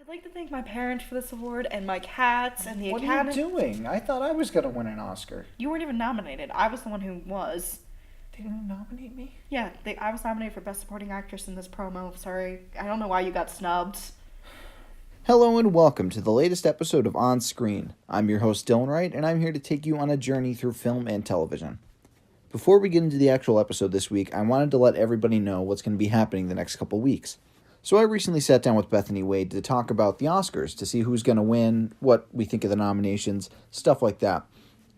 I'd like to thank my parents for this award and my cats and the What Academy. are you doing? I thought I was going to win an Oscar. You weren't even nominated. I was the one who was. They didn't nominate me? Yeah, I was nominated for Best Supporting Actress in this promo. Sorry, I don't know why you got snubbed. Hello and welcome to the latest episode of On Screen. I'm your host Dylan Wright, and I'm here to take you on a journey through film and television. Before we get into the actual episode this week, I wanted to let everybody know what's going to be happening the next couple weeks. So I recently sat down with Bethany Wade to talk about the Oscars, to see who's going to win, what we think of the nominations, stuff like that.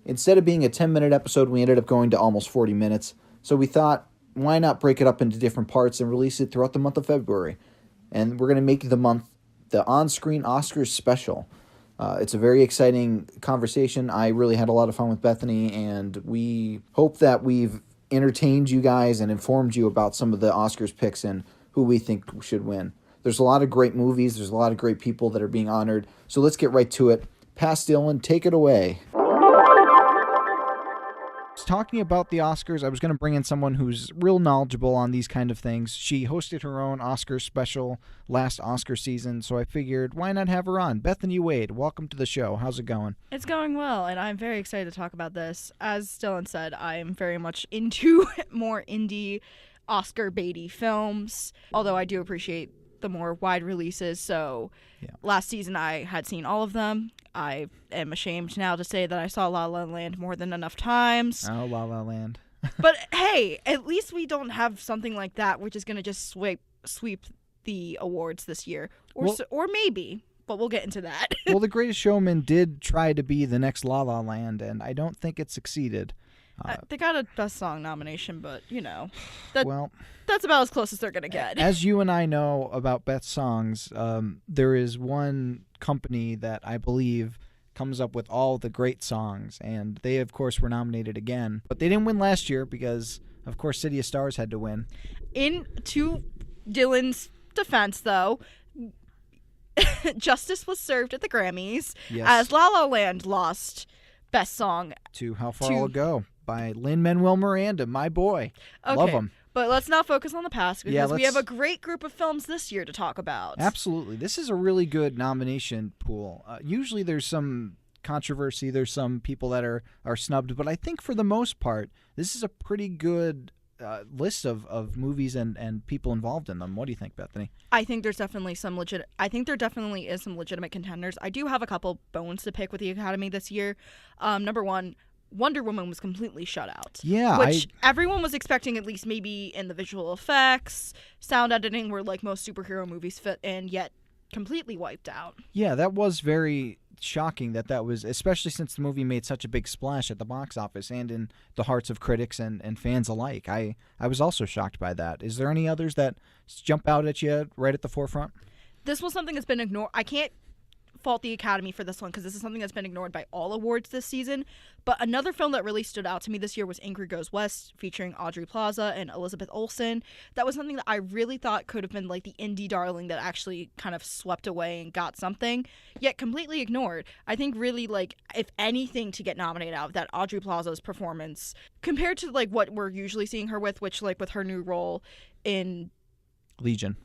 Instead of being a 10-minute episode, we ended up going to almost 40 minutes. So we thought, why not break it up into different parts and release it throughout the month of February? And we're going to make the month the On-Screen Oscars special. It's a very exciting conversation. I really had a lot of fun with Bethany, and we hope that we've entertained you guys and informed you about some of the Oscars picks and who we think should win. There's a lot of great movies. There's a lot of great people that are being honored. So let's get right to it. Pass Dylan, take it away. Talking about the Oscars, I was going to bring in someone who's real knowledgeable on these kind of things. She hosted her own Oscar special last Oscar season, so I figured, why not have her on? Bethany Wade, welcome to the show. How's it going? It's going well, and I'm very excited to talk about this. As Dylan said, I'm very much into more indie Oscar baity films, although I do appreciate the more wide releases. So Last season I had seen all of them. I am ashamed now to say that I saw La La Land more than enough times. Oh, La La Land. But hey, at least we don't have something like that, which is going to just sweep the awards this year. Or maybe, but we'll get into that. Well, The Greatest Showman did try to be the next La La Land, and I don't think it succeeded. They got a Best Song nomination, but, that's about as close as they're going to get. As you and I know about Best Songs, there is one company that I believe comes up with all the great songs, and they, of course, were nominated again. But they didn't win last year because, of course, City of Stars had to win. To Dylan's defense, though, justice was served at the Grammys, as La La Land lost Best Song to How Far I'll Go by Lin-Manuel Miranda, my boy. Okay, love him. But let's not focus on the past because we have a great group of films this year to talk about. Absolutely. This is a really good nomination pool. Usually there's some controversy. There's some people that are snubbed. But I think for the most part, this is a pretty good list of movies and people involved in them. What do you think, Bethany? I think there's definitely there definitely is some legitimate contenders. I do have a couple bones to pick with the Academy this year. Number one, Wonder Woman was completely shut out. Yeah. Which everyone was expecting, at least maybe in the visual effects, sound editing, where like most superhero movies fit in, yet completely wiped out. Yeah, that was very shocking that was, especially since the movie made such a big splash at the box office and in the hearts of critics and fans alike. I was also shocked by that. Is there any others that jump out at you right at the forefront? This was something that's been ignored. I can't fault the Academy for this one because this is something that's been ignored by all awards this season. But another film that really stood out to me this year was Ingrid Goes West, featuring Audrey Plaza and Elizabeth Olsen. That was something that I really thought could have been like the indie darling that actually kind of swept away and got something, yet completely ignored. I think really, like, if anything to get nominated out of that, Audrey Plaza's performance compared to like what we're usually seeing her with, which like with her new role in Legion,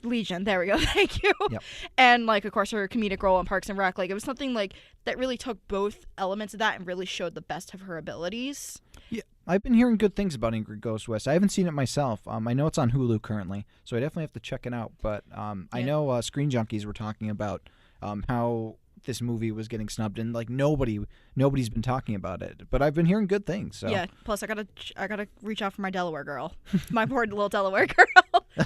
there we go, thank you. Yep. And like, of course, her comedic role in Parks and Rec, like it was something like that really took both elements of that and really showed the best of her abilities. Yeah, I've been hearing good things about Ingrid Goes West. I haven't seen it myself. I know it's on Hulu currently, so I definitely have to check it out. But I know Screen Junkies were talking about how this movie was getting snubbed, and like nobody's been talking about it. But I've been hearing good things. So. Yeah. Plus, I gotta reach out for my Delaware girl, my poor little Delaware girl.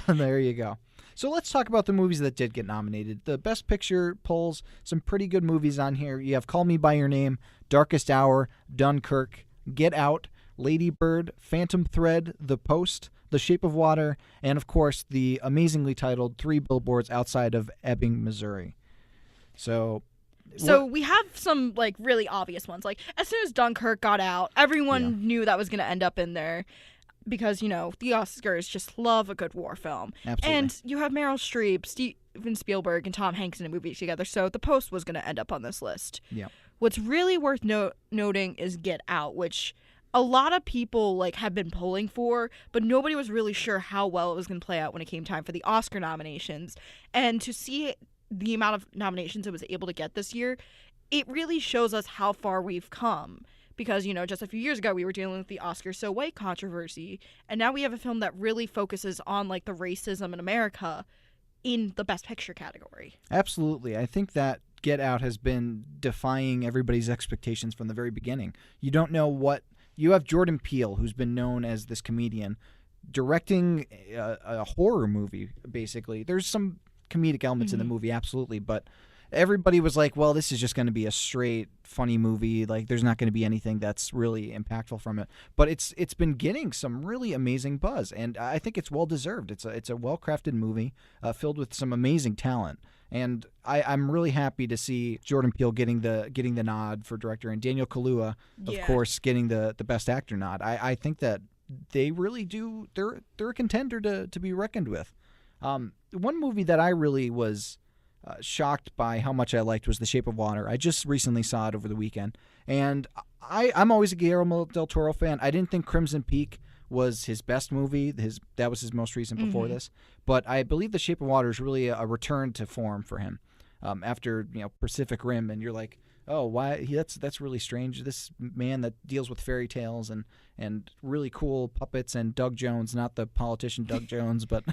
There you go. So let's talk about the movies that did get nominated. The Best Picture polls, some pretty good movies on here. You have Call Me By Your Name, Darkest Hour, Dunkirk, Get Out, Lady Bird, Phantom Thread, The Post, The Shape of Water, and of course the amazingly titled Three Billboards Outside of Ebbing, Missouri. So we have some like really obvious ones. Like as soon as Dunkirk got out, everyone knew that was going to end up in there. Because, the Oscars just love a good war film. Absolutely. And you have Meryl Streep, Steven Spielberg, and Tom Hanks in a movie together, so The Post was going to end up on this list. Yeah. What's really worth noting is Get Out, which a lot of people have been polling for, but nobody was really sure how well it was going to play out when it came time for the Oscar nominations. And to see the amount of nominations it was able to get this year, it really shows us how far we've come. Because, you know, just a few years ago, we were dealing with the Oscars So White controversy, and now we have a film that really focuses on, like, the racism in America in the Best Picture category. Absolutely. I think that Get Out has been defying everybody's expectations from the very beginning. You don't know what... You have Jordan Peele, who's been known as this comedian, directing a horror movie, basically. There's some comedic elements in the movie, absolutely, but everybody was like, well, this is just going to be a straight, funny movie. Like, there's not going to be anything that's really impactful from it. But it's been getting some really amazing buzz, and I think it's well-deserved. It's a well-crafted movie filled with some amazing talent. And I'm really happy to see Jordan Peele getting the nod for director, and Daniel Kaluuya, of course, getting the Best Actor nod. I think that they really do. They're a contender to be reckoned with. One movie that I really was shocked by how much I liked was The Shape of Water. I just recently saw it over the weekend, and I'm always a Guillermo del Toro fan. I didn't think Crimson Peak was his best movie. That was his most recent before this, but I believe The Shape of Water is really a return to form for him after Pacific Rim, and you're like, oh, why? That's really strange. This man that deals with fairy tales and really cool puppets and Doug Jones, not the politician Doug Jones, but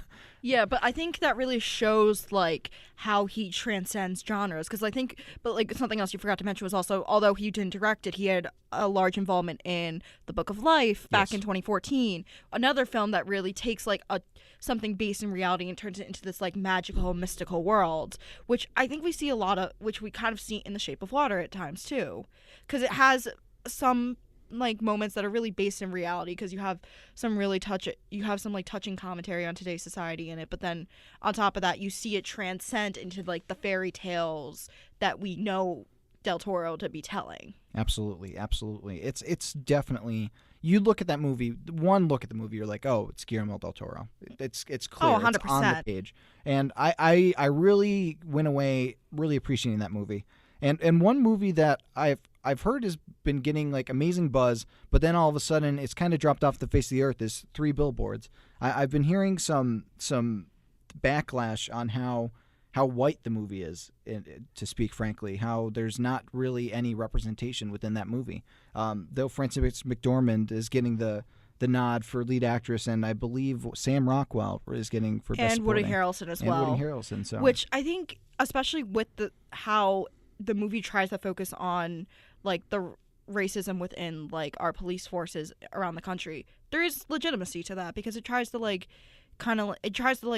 yeah, but I think that really shows like how he transcends genres. Because I think, but like something else you forgot to mention was also, although he didn't direct it, he had a large involvement in The Book of Life back in 2014. Another film that really takes like something based in reality and turns it into this like magical, mystical world, which I think we see a lot of, which we kind of see in The Shape of Water at times too, because it has some like moments that are really based in reality, because you have some touching commentary on today's society in it, but then on top of that you see it transcend into like the fairy tales that we know Del Toro to be telling. Absolutely. It's definitely, you look at that movie, one look at the movie, you're like, oh, it's Guillermo del Toro. It's clear. 100%. It's on the page. And I really went away really appreciating that movie. And one movie that I've heard has been getting like amazing buzz, but then all of a sudden it's kind of dropped off the face of the earth, is Three Billboards. I've been hearing some backlash on how white the movie is, to speak frankly, how there's not really any representation within that movie. Though Frances McDormand is getting the nod for lead actress, and I believe Sam Rockwell is getting for best supporting. And Woody Harrelson as well. And Woody Harrelson, so. Which I think, especially with how the movie tries to focus on like the racism within like our police forces around the country, there is legitimacy to that, because it tries to like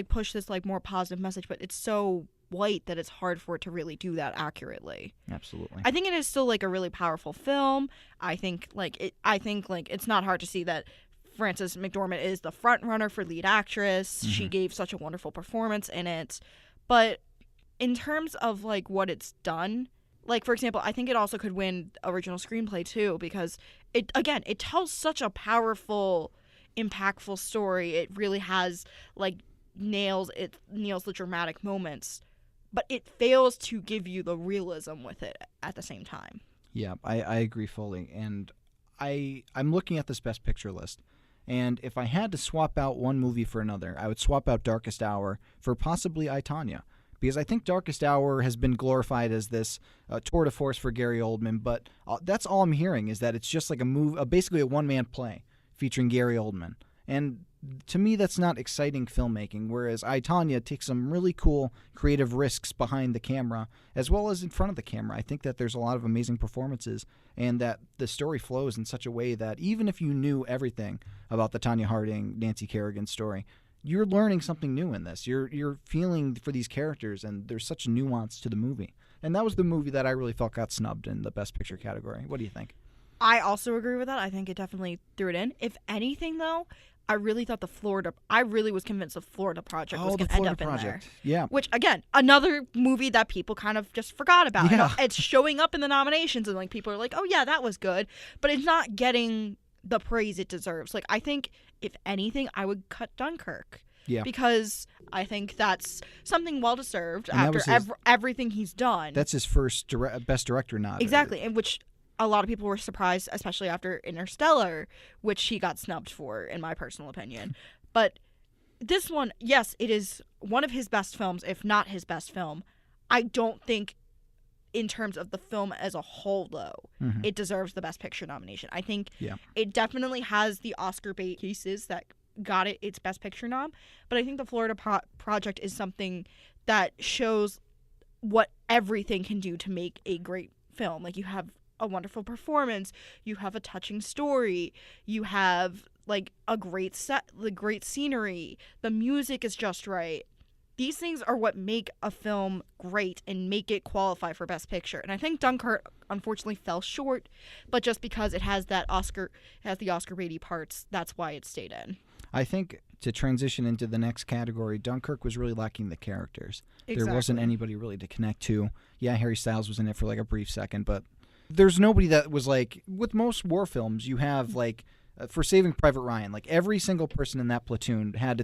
push this like more positive message, but it's so white that it's hard for it to really do that accurately. Absolutely. I think it is still like a really powerful film. I think it's not hard to see that Frances McDormand is the front runner for lead actress. She gave such a wonderful performance in it. But in terms of like what it's done, like for example, I think it also could win original screenplay too, because it tells such a powerful, impactful story. It really has like nails the dramatic moments, but it fails to give you the realism with it at the same time. Yeah, I agree fully. And I'm looking at this Best Picture list, and if I had to swap out one movie for another, I would swap out Darkest Hour for possibly I, Tonya. Because I think Darkest Hour has been glorified as this tour de force for Gary Oldman, but that's all I'm hearing, is that it's just like basically a one-man play featuring Gary Oldman. And to me, that's not exciting filmmaking, whereas I, Tonya takes some really cool creative risks behind the camera as well as in front of the camera. I think that there's a lot of amazing performances, and that the story flows in such a way that even if you knew everything about the Tonya Harding, Nancy Kerrigan story, you're learning something new in this. You're feeling for these characters, and there's such nuance to the movie. And that was the movie that I really felt got snubbed in the Best Picture category. What do you think? I also agree with that. I think it definitely threw it in. If anything, though, I really was convinced the Florida Project was going to end up in there. Yeah. Which, again, another movie that people kind of just forgot about. Yeah. It's showing up in the nominations, and like people are like, oh yeah, that was good. But it's not getting the praise it deserves. Like, I think, if anything, I would cut Dunkirk. Yeah. Because I think that's something well-deserved after everything he's done. That's his first Best Director nod. Exactly, and which a lot of people were surprised, especially after Interstellar, which he got snubbed for, in my personal opinion. But this one, yes, it is one of his best films, if not his best film. I don't think in terms of the film as a whole, though, it deserves the Best Picture nomination. I think it definitely has the Oscar bait pieces that got it its Best Picture nom, but I think the Florida Project is something that shows what everything can do to make a great film. Like, you have a wonderful performance, you have a touching story, you have like a great set, the great scenery, the music is just right. These things are what make a film great and make it qualify for Best Picture. And I think Dunkirk unfortunately fell short, but just because it has the Oscar baity parts, that's why it stayed in. I think to transition into the next category, Dunkirk was really lacking the characters. Exactly. There wasn't anybody really to connect to. Yeah, Harry Styles was in it for like a brief second, but there's nobody that was like, with most war films, you have like, for Saving Private Ryan, like every single person in that platoon had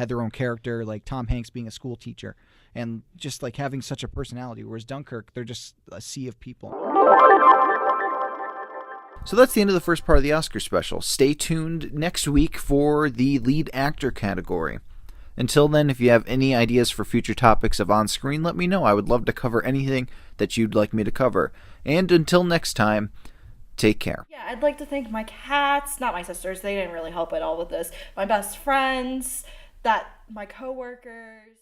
their own character, like Tom Hanks being a school teacher and just like having such a personality, whereas Dunkirk, they're just a sea of people. So that's the end of the first part of the Oscar special. Stay tuned next week for the lead actor category. Until then, if you have any ideas for future topics of On Screen, let me know. I would love to cover anything that you'd like me to cover. And until next time, take care. Yeah, I'd like to thank my cats, not my sisters, they didn't really help at all with this, my best friends, my coworkers.